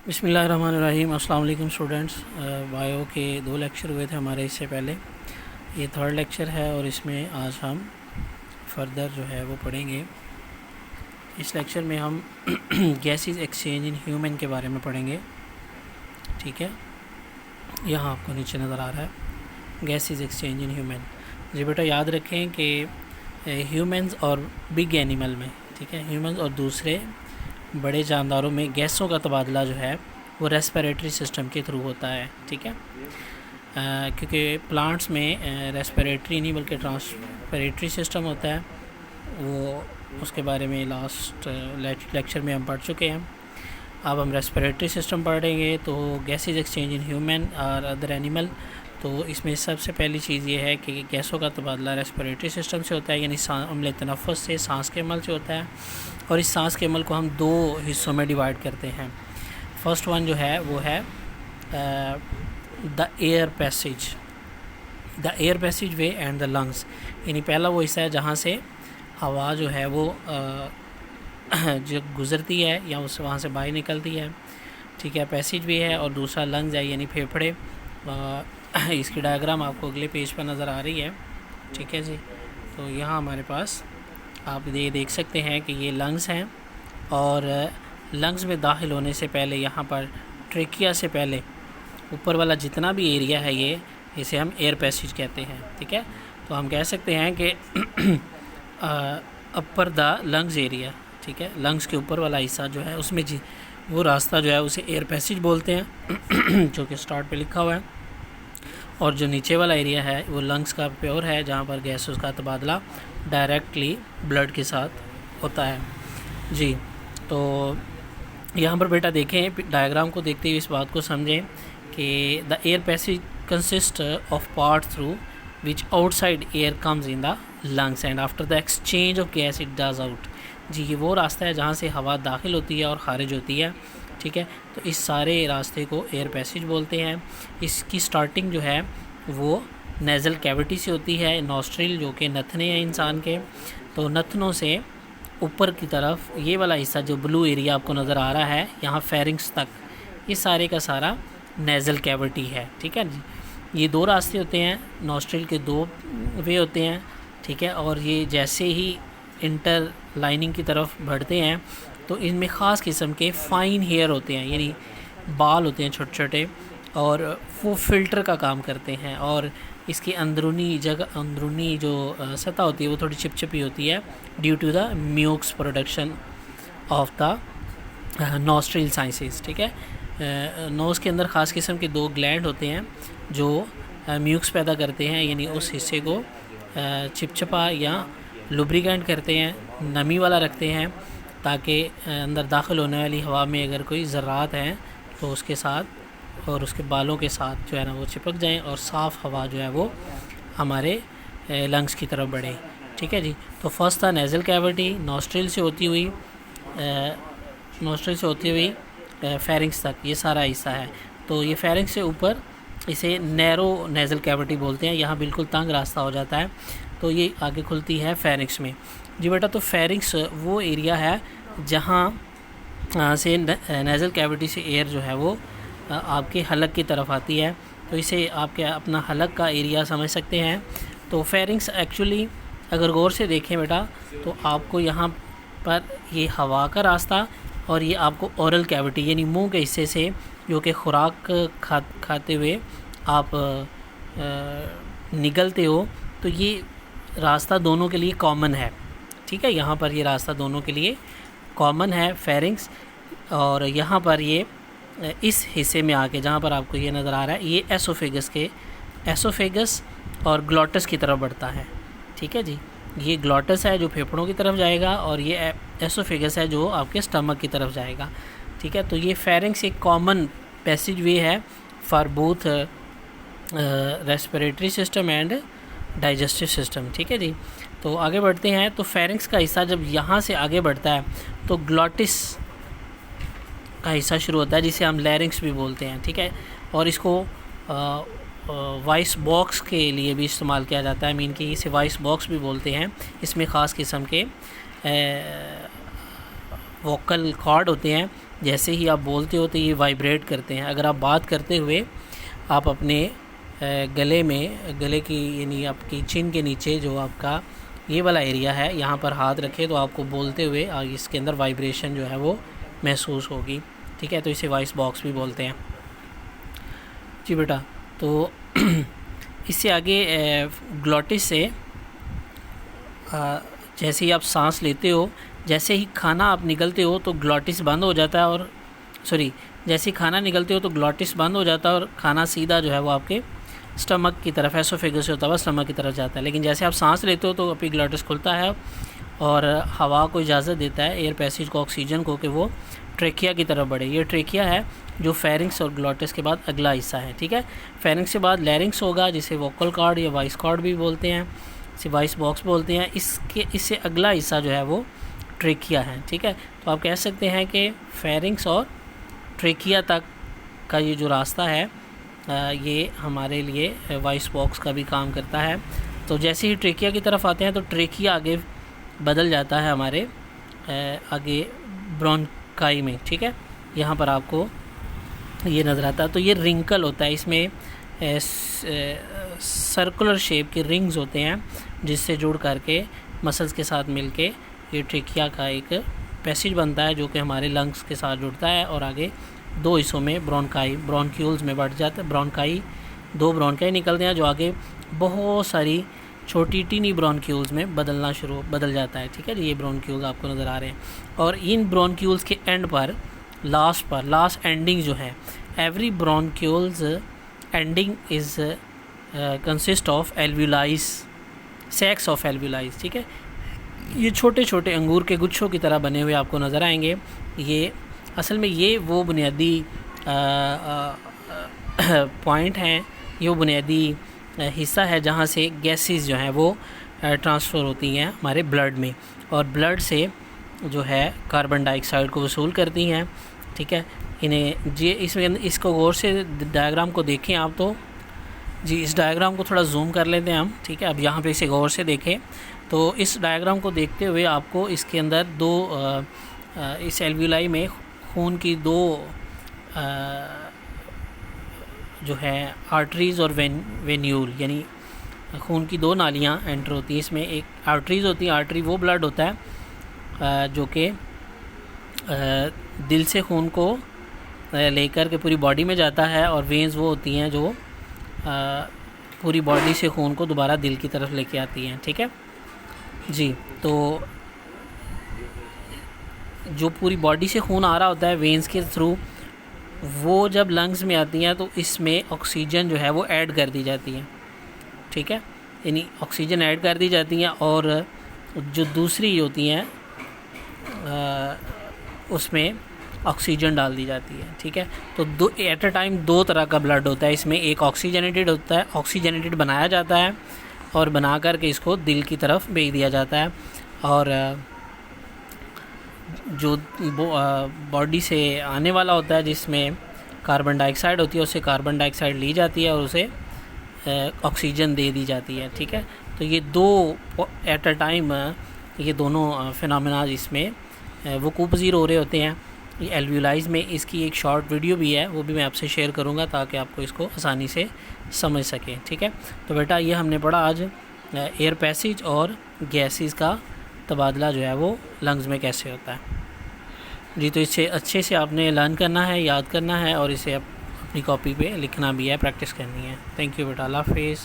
बिस्मिल्लाहिर्रहमानिर्रहीम। अस्सलाम वालेकुम स्टूडेंट्स। बायो के 2 लेक्चर हुए थे हमारे इससे पहले। ये 3rd लेक्चर है और इसमें आज हम फर्दर जो है वो पढ़ेंगे। इस लेक्चर में हम गैसेस एक्सचेंज इन ह्यूमन के बारे में पढ़ेंगे। ठीक है, यहाँ आपको नीचे नज़र आ रहा है गैसेस एक्सचेंज इन ह्यूमन। जी बेटा, याद रखें कि ह्यूमंस और बिग एनिमल में, ठीक है, ह्यूमंस और दूसरे बड़े जानदारों में गैसों का तबादला जो है वो रेस्पिरेटरी सिस्टम के थ्रू होता है। ठीक है, क्योंकि प्लांट्स में रेस्पिरेटरी नहीं बल्कि ट्रांसपिरेटरी सिस्टम होता है। वो उसके बारे में लास्ट लेक्चर में हम पढ़ चुके हैं। अब हम रेस्पिरेटरी सिस्टम पढ़ेंगे। तो गैसेज एक्सचेंज इन ह्यूमन और अदर एनिमल, तो इसमें सबसे पहली चीज़ ये है कि गैसों का तबादला रेस्पिरेटरी सिस्टम से होता है, यानी अम्ल तनफ़ुस से, सांस के अमल से होता है। और इस सांस के अमल को हम 2 हिस्सों में डिवाइड करते हैं। फर्स्ट वन जो है वो है the air passage way and the lungs, यानी पहला वो हिस्सा है जहाँ से हवा जो है वो जो गुज़रती है या उस वहाँ से बाहर निकलती है। ठीक है, पैसेज वे है। और दूसरा लंग्स है, यानी फेफड़े। इसकी डायग्राम आपको अगले पेज पर नज़र आ रही है। ठीक है जी, तो यहाँ हमारे पास आप ये देख सकते हैं कि ये लंग्स हैं, और लंग्स में दाखिल होने से पहले यहाँ पर ट्रेकिया से पहले ऊपर वाला जितना भी एरिया है ये, इसे हम एयर पैसेज कहते हैं। ठीक है, तो हम कह सकते हैं कि अपर द लंग्स एरिया, ठीक है, लंग्स के ऊपर वाला हिस्सा जो है उसमें जी वो रास्ता जो है उसे एयर पैसेज बोलते हैं जो कि स्टार्ट पे लिखा हुआ है। और जो नीचे वाला एरिया है वो लंग्स का प्योर है, जहाँ पर गैसेस का तबादला डायरेक्टली ब्लड के साथ होता है। जी, तो यहाँ पर बेटा देखें, डायग्राम को देखते हुए इस बात को समझें कि the air passage consist of part through which outside air comes in the lungs and after the exchange of gas it does out. जी, ये वो रास्ता है जहाँ से हवा दाखिल होती है और ख़ारिज होती है। ठीक है, तो इस सारे रास्ते को एयर पैसेज बोलते हैं। इसकी स्टार्टिंग जो है वो नेज़ल कैविटी से होती है, नॉस्ट्रिल जो कि नथने हैं इंसान के, तो नथनों से ऊपर की तरफ ये वाला हिस्सा जो ब्लू एरिया आपको नज़र आ रहा है यहाँ फेरिंग्स तक, ये सारे का सारा नेज़ल कैविटी है। ठीक है जी, ये 2 रास्ते होते हैं, नॉस्ट्रिल के 2 वे होते हैं। ठीक है, और ये जैसे ही इंटर लाइनिंग की तरफ बढ़ते हैं तो इनमें ख़ास किस्म के फ़ाइन हेयर होते हैं, यानी बाल होते हैं छोटे छोटे, और वो फ़िल्टर का काम करते हैं। और इसकी अंदरूनी जो सतह होती है वो थोड़ी चिपचिपी होती है due to the mucus production of the nostril sinuses. ठीक है, नोज़ के अंदर ख़ास किस्म के 2 ग्लैंड होते हैं जो म्यूक्स पैदा करते हैं, यानी उस हिस्से को चिपचिपा या लुब्रिकेंट करते हैं, नमी वाला रखते हैं, ताकि अंदर दाखिल होने वाली हवा में अगर कोई ज़र्रात हैं तो उसके साथ और उसके बालों के साथ जो है ना वो चिपक जाएं और साफ़ हवा जो है वो हमारे लंग्स की तरफ बढ़े। ठीक है जी, तो फर्स्ट था नेज़ल कैविटी, नॉस्ट्रिल से होती हुई फेरिंग्स तक, ये सारा हिस्सा है। तो ये फेरिंग्स से ऊपर इसे नैरो नेज़ल कैविटी बोलते हैं, यहाँ बिल्कुल तंग रास्ता हो जाता है, तो ये आगे खुलती है फेरिंग्स में। जी बेटा, तो फेरिंग्स वो एरिया है जहाँ से नेज़ल कैविटी से एयर जो है वो आपके हलक की तरफ आती है, तो इसे आपके अपना हलक का एरिया समझ सकते हैं। तो फेरिंग्स एक्चुअली अगर गौर से देखें बेटा तो आपको यहाँ पर ये हवा का रास्ता और ये आपको ओरल कैविटी यानी मुंह के हिस्से से जो कि खुराक खाते हुए आप निगलते हो, तो ये रास्ता दोनों के लिए कॉमन है। ठीक है, यहाँ पर ये रास्ता दोनों के लिए कॉमन है फेरिंग्स। और यहाँ पर ये इस हिस्से में आके जहाँ पर आपको ये नज़र आ रहा है ये एसोफेगस और ग्लॉटस की तरफ बढ़ता है। ठीक है जी, ये ग्लॉटस है जो फेफड़ों की तरफ जाएगा और ये एसोफेगस है जो आपके स्टमक की तरफ जाएगा। ठीक है, तो ये फेरिंग्स एक कॉमन पैसेज वे है for both respiratory system and digestive system. ठीक है जी, तो आगे बढ़ते हैं। तो फेरिंग्स का हिस्सा जब यहाँ से आगे बढ़ता है तो ग्लॉटिस का हिस्सा शुरू होता है जिसे हम लैरिंक्स भी बोलते हैं। ठीक है, और इसको वॉइस बॉक्स के लिए भी इस्तेमाल किया जाता है, मीन कि इसे वॉइस बॉक्स भी बोलते हैं। इसमें ख़ास किस्म के वोकल कॉर्ड होते हैं जैसे ही आप बोलते हो तो ये वाइब्रेट करते हैं। अगर आप बात करते हुए आप अपने गले में, गले की यानी आपकी चिन के नीचे जो आपका ये वाला एरिया है, यहाँ पर हाथ रखें तो आपको बोलते हुए इसके अंदर वाइब्रेशन जो है वो महसूस होगी। ठीक है, तो इसे वॉइस बॉक्स भी बोलते हैं। जी बेटा, तो इससे आगे ग्लॉटिस से जैसे ही आप सांस लेते हो, जैसे ही खाना आप निगलते हो तो ग्लॉटिस बंद हो जाता है, और जैसे ही खाना निगलते हो तो ग्लॉटिस बंद हो जाता है और खाना सीधा जो है वो आपके स्टमक की तरफ, एसोफेगस से होता हुआ स्टमक की तरफ जाता है। लेकिन जैसे आप सांस लेते हो तो एपिग्लॉटिस खुलता है और हवा को इजाज़त देता है, एयर पैसेज को, ऑक्सीजन को, कि वो ट्रेकिया की तरफ बढ़े। ये ट्रेकिया है जो फेरिंग्स और ग्लॉटिस के बाद अगला हिस्सा है। ठीक है, फेरिंग्स के बाद लैरिंग्स होगा, जिसे वोकल कॉर्ड या वॉइस कॉर्ड भी बोलते हैं, इसे वॉइस बॉक्स बोलते हैं। इससे अगला हिस्सा जो है वो ट्रेकिया है। ठीक है, तो आप कह सकते हैं कि फेरिंग्स और ट्रेकिया तक का ये जो रास्ता है ये हमारे लिए वॉइस बॉक्स का भी काम करता है। तो जैसे ही ट्रेकिया की तरफ आते हैं तो ट्रेकिया आगे बदल जाता है हमारे आगे ब्रोंकाई में। ठीक है, यहाँ पर आपको ये नज़र आता है। तो ये रिंकल होता है, इसमें सर्कुलर शेप के रिंग्स होते हैं जिससे जुड़ करके मसल्स के साथ मिलके ये ट्रेकिया का एक पैसेज बनता है जो कि हमारे लंग्स के साथ जुड़ता है और आगे दो हिस्सों में ब्रोंक्यूल्स में बढ़ जाता है। दो ब्रोंकाई निकलते हैं जो आगे बहुत सारी छोटी टीनी ब्रोंक्यूल्स में बदल जाता है। ठीक है, ये ब्रोंक्यूल्स आपको नज़र आ रहे हैं, और इन ब्रोंक्यूल्स के एंड पर लास्ट एंडिंग जो है, every bronchioles ending is consist of alveoli, sacs of alveoli. ठीक है, ये छोटे छोटे अंगूर के गुच्छों की तरह बने हुए आपको नज़र आएंगे। ये असल में ये वो बुनियादी पॉइंट हैं, ये वो बुनियादी हिस्सा है जहाँ से गैसेस जो हैं वो ट्रांसफ़र होती हैं हमारे ब्लड में, और ब्लड से जो है कार्बन डाइऑक्साइड को वसूल करती हैं। ठीक है, इन्हें जी इसको गौर से डायग्राम को देखें आप, तो जी इस डायग्राम को थोड़ा जूम कर लेते हैं हम। ठीक है, अब यहाँ पे इसे गौर से देखें तो इस डायग्राम को देखते हुए आपको इसके अंदर इस एल्वुलाई में खून की दो जो है आर्टरीज़ और वेन्यूल, यानी खून की दो नालियाँ एंटर होती हैं। इसमें एक आर्टरीज़ होती है, आर्टरी वो ब्लड होता है जो कि दिल से खून को लेकर के पूरी बॉडी में जाता है, और वेन्स वो होती हैं जो पूरी बॉडी से खून को दोबारा दिल की तरफ लेके आती हैं। ठीक है जी, तो जो पूरी बॉडी से खून आ रहा होता है वेन्स के थ्रू, वो जब लंग्स में आती हैं तो इसमें ऑक्सीजन जो है वो ऐड कर दी जाती है। ठीक है, यानी ऑक्सीजन ऐड कर दी जाती हैं, और जो दूसरी होती हैं उसमें ऑक्सीजन डाल दी जाती है। ठीक है, तो एट अ टाइम दो तरह का ब्लड होता है इसमें, एक ऑक्सीजनेटेड होता है, ऑक्सीजनेटेड बनाया जाता है और बना करके इसको दिल की तरफ भेज दिया जाता है, और जो बॉडी से आने वाला होता है जिसमें कार्बन डाइऑक्साइड होती है, उससे कार्बन डाइऑक्साइड ली जाती है और उसे ऑक्सीजन दे दी जाती है। ठीक है, तो ये दो एट अ टाइम ये दोनों फिनोमेना इसमें वकूफ़ पज़ीर हो रहे होते हैं। ये एल्वुलाइज में इसकी एक शॉर्ट वीडियो भी है, वो भी मैं आपसे शेयर करूंगा ताकि आपको इसको आसानी से समझ सकें। ठीक है, तो बेटा ये हमने पढ़ा आज एयर पैसेज और गैसेस का तबादला जो है वो लंग्स में कैसे होता है। जी, तो इसे अच्छे से आपने लर्न करना है, याद करना है, और इसे अपनी कॉपी पे लिखना भी है, प्रैक्टिस करनी है। थैंक यू बेटा, अल्लाह हाफिज़।